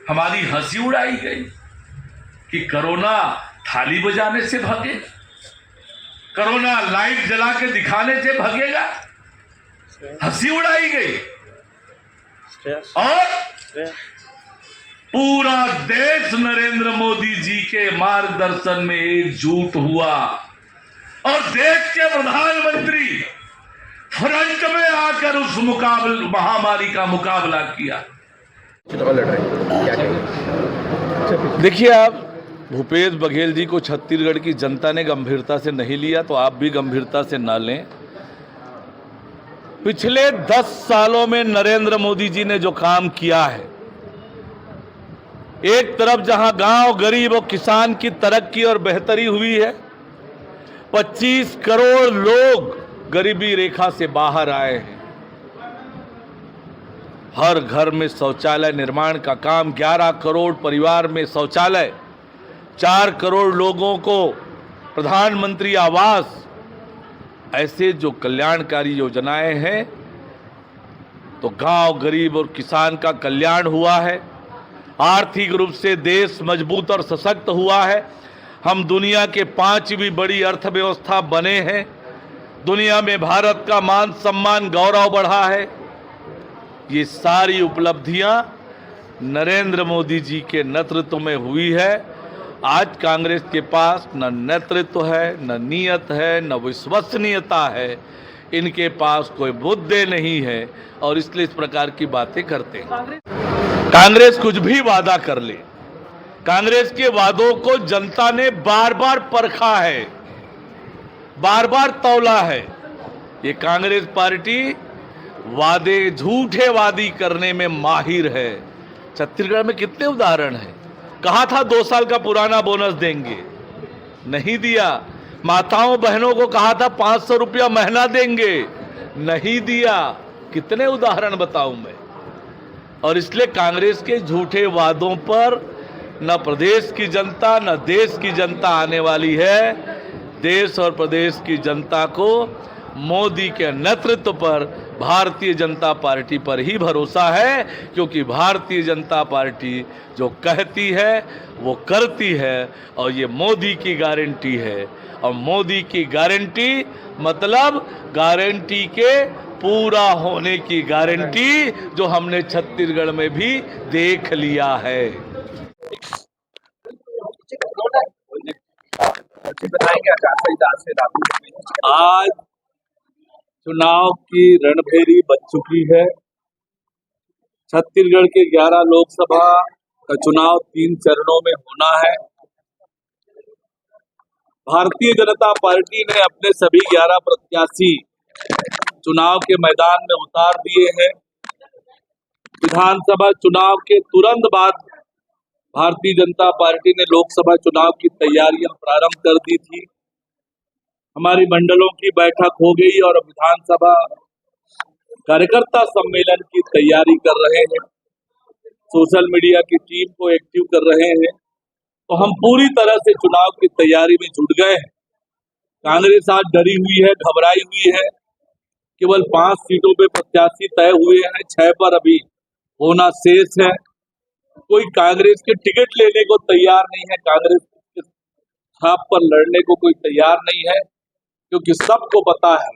हमारी हंसी उड़ाई गई कि कोरोना थाली बजाने से भागे, कोरोना लाइट जला के दिखाने से भागेगा। हंसी उड़ाई गई और पूरा देश नरेंद्र मोदी जी के मार्गदर्शन में एकजुट हुआ और देश के प्रधानमंत्री फ्रंट में आकर उस महामारी का मुकाबला किया। देखिए, आप भूपेश बघेल जी को छत्तीसगढ़ की जनता ने गंभीरता से नहीं लिया तो आप भी गंभीरता से ना लें। पिछले 10 सालों में नरेंद्र मोदी जी ने जो काम किया है, एक तरफ जहां गांव गरीब और किसान की तरक्की और बेहतरी हुई है, 25 करोड़ लोग गरीबी रेखा से बाहर आए हैं, हर घर में शौचालय निर्माण का काम, 11 करोड़ परिवार में शौचालय, 4 करोड़ लोगों को प्रधानमंत्री आवास, ऐसे जो कल्याणकारी योजनाएं हैं, तो गांव गरीब और किसान का कल्याण हुआ है। आर्थिक रूप से देश मजबूत और सशक्त हुआ है। हम दुनिया के 5वीं बड़ी अर्थव्यवस्था बने हैं। दुनिया में भारत का मान सम्मान गौरव बढ़ा है। ये सारी उपलब्धियां नरेंद्र मोदी जी के नेतृत्व में हुई है। आज कांग्रेस के पास न नेतृत्व है, न नीयत है, न विश्वसनीयता है। इनके पास कोई मुद्दे नहीं है और इसलिए इस प्रकार की बातें करते हैं। कांग्रेस कुछ भी वादा कर ले, कांग्रेस के वादों को जनता ने बार बार परखा है, बार बार तौला है। ये कांग्रेस पार्टी वादे, झूठे वादी करने में माहिर है। छत्तीसगढ़ में कितने उदाहरण हैं। कहा था 2 साल का पुराना बोनस देंगे, नहीं दिया। माताओं बहनों को कहा था 500 रुपया महीना देंगे, नहीं दिया। कितने उदाहरण बताऊं मैं। और इसलिए कांग्रेस के झूठे वादों पर न प्रदेश की जनता न देश की जनता आने वाली है। देश और प्रदेश की जनता को मोदी के नेतृत्व पर, भारतीय जनता पार्टी पर ही भरोसा है, क्योंकि भारतीय जनता पार्टी जो कहती है वो करती है और ये मोदी की गारंटी है। और मोदी की गारंटी मतलब गारंटी के पूरा होने की गारंटी, जो हमने छत्तीसगढ़ में भी देख लिया है। आज चुनाव की रणभेरी बज चुकी है। छत्तीसगढ़ के 11 लोकसभा का चुनाव 3 चरणों में होना है। भारतीय जनता पार्टी ने अपने सभी 11 प्रत्याशी चुनाव के मैदान में उतार दिए हैं। विधानसभा चुनाव के तुरंत बाद भारतीय जनता पार्टी ने लोकसभा चुनाव की तैयारियां प्रारंभ कर दी थी। हमारी मंडलों की बैठक हो गई और विधानसभा कार्यकर्ता सम्मेलन की तैयारी कर रहे हैं। सोशल मीडिया की टीम को एक्टिव कर रहे हैं। तो हम पूरी तरह से चुनाव की तैयारी में जुट गए हैं। कांग्रेस आज डरी हुई है, घबराई हुई है। केवल 5 सीटों पे प्रत्याशी तय हुए हैं, 6 पर अभी होना शेष है। कोई कांग्रेस के टिकट लेने को तैयार नहीं है, कांग्रेस के छाप पर लड़ने को कोई तैयार नहीं है, क्योंकि सबको पता है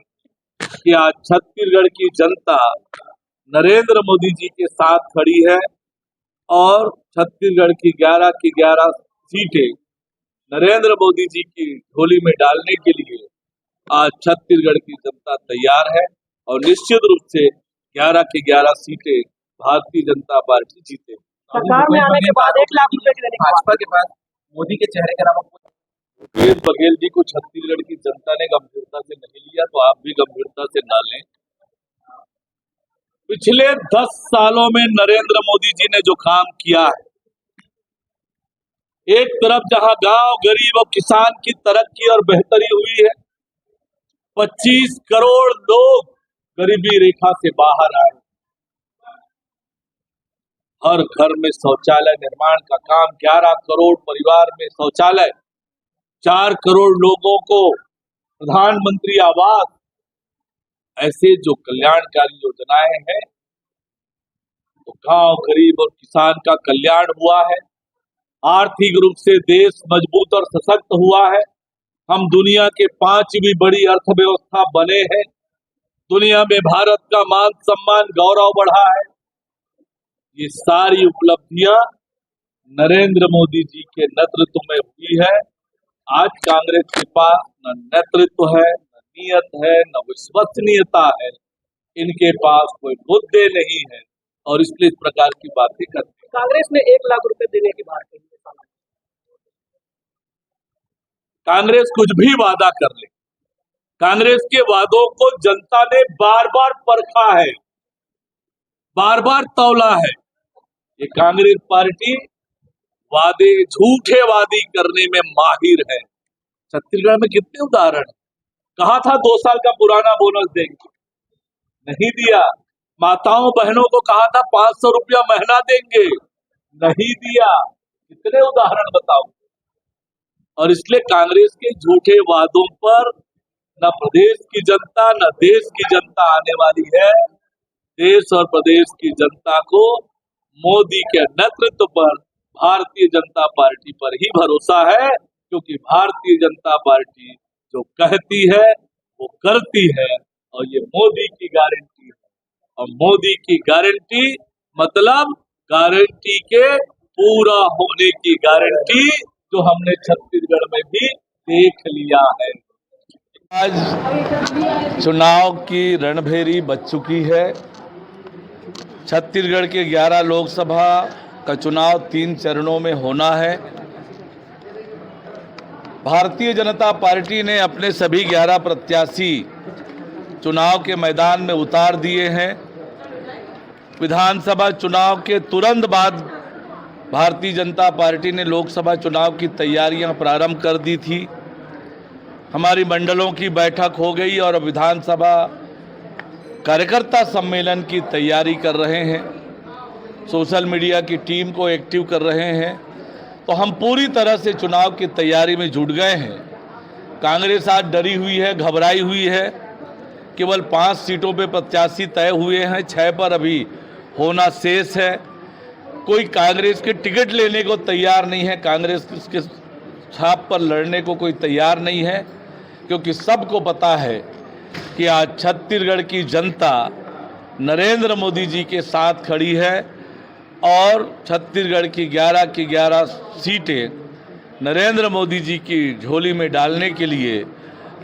कि आज छत्तीसगढ़ की जनता नरेंद्र मोदी जी के साथ खड़ी है और छत्तीसगढ़ की 11 की 11 सीटें नरेंद्र मोदी जी की झोली में डालने के लिए आज छत्तीसगढ़ की जनता तैयार है और निश्चित रूप से 11 की 11 सीटें भारतीय जनता पार्टी जीते। सरकार में आने के बाद 1 लाख रुपए की भाजपा के पास मोदी के चेहरे के अलावा भूपेश बघेल जी को छत्तीसगढ़ की जनता ने गंभीरता से नहीं लिया तो आप भी गंभीरता से ना लें। पिछले 10 सालों में नरेंद्र मोदी जी ने जो काम किया है, एक तरफ जहां गांव गरीब और किसान की तरक्की और बेहतरी हुई है, 25 करोड़ लोग गरीबी रेखा से बाहर आए, हर घर में शौचालय निर्माण का काम, 11 करोड़ परिवार में शौचालय, 4 करोड़ लोगों को प्रधानमंत्री आवास, ऐसे जो कल्याणकारी योजनाएं हैं, तो गांव, गरीब और किसान का कल्याण हुआ है। आर्थिक रूप से देश मजबूत और सशक्त हुआ है। हम दुनिया के 5वीं बड़ी अर्थव्यवस्था बने हैं। दुनिया में भारत का मान सम्मान, गौरव बढ़ा है। ये सारी उपलब्धियां नरेंद्र मोदी जी के नेतृत्व में हुई है। आज कांग्रेस के पास न नेतृत्व है, न नियत है, न विश्वसनीयता है। इनके पास कोई मुद्दे नहीं है और इसलिए इस प्रकार की बातें करते हैं। कांग्रेस ने 1 लाख रुपए देने की बात कही है। कांग्रेस कुछ भी वादा कर ले, कांग्रेस के वादों को जनता ने बार बार परखा है, बार बार तौला है। ये कांग्रेस पार्टी वादे, झूठे वादी करने में माहिर है। छत्तीसगढ़ में कितने उदाहरण है। कहा था 2 साल का पुराना बोनस देंगे, नहीं दिया। माताओं बहनों को कहा था 500 रुपया महीना देंगे, नहीं दिया। कितने उदाहरण बताओ। और इसलिए कांग्रेस के झूठे वादों पर न प्रदेश की जनता न देश की जनता आने वाली है। देश और प्रदेश की जनता को मोदी के नेतृत्व पर, भारतीय जनता पार्टी पर ही भरोसा है, क्योंकि भारतीय जनता पार्टी जो कहती है वो करती है और ये मोदी की गारंटी है। और मोदी की गारंटी मतलब गारंटी के पूरा होने की गारंटी, जो हमने छत्तीसगढ़ में भी देख लिया है। आज चुनाव की रणभेरी बज चुकी है। छत्तीसगढ़ के 11 लोकसभा का चुनाव 3 चरणों में होना है। भारतीय जनता पार्टी ने अपने सभी 11 प्रत्याशी चुनाव के मैदान में उतार दिए हैं। विधानसभा चुनाव के तुरंत बाद भारतीय जनता पार्टी ने लोकसभा चुनाव की तैयारियां प्रारंभ कर दी थी। हमारी मंडलों की बैठक हो गई और अब विधानसभा कार्यकर्ता सम्मेलन की तैयारी कर रहे हैं। सोशल मीडिया की टीम को एक्टिव कर रहे हैं। तो हम पूरी तरह से चुनाव की तैयारी में जुट गए हैं। कांग्रेस आज डरी हुई है, घबराई हुई है। केवल 5 सीटों पे प्रत्याशी तय हुए हैं, 6 पर अभी होना शेष है। कोई कांग्रेस के टिकट लेने को तैयार नहीं है, कांग्रेस के छाप पर लड़ने को कोई तैयार नहीं है, क्योंकि सबको पता है कि आज छत्तीसगढ़ की जनता नरेंद्र मोदी जी के साथ खड़ी है और छत्तीसगढ़ की 11 सीटें नरेंद्र मोदी जी की झोली में डालने के लिए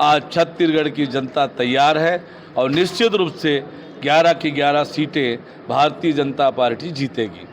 आज छत्तीसगढ़ की जनता तैयार है और निश्चित रूप से 11 की 11 सीटें भारतीय जनता पार्टी जीतेगी।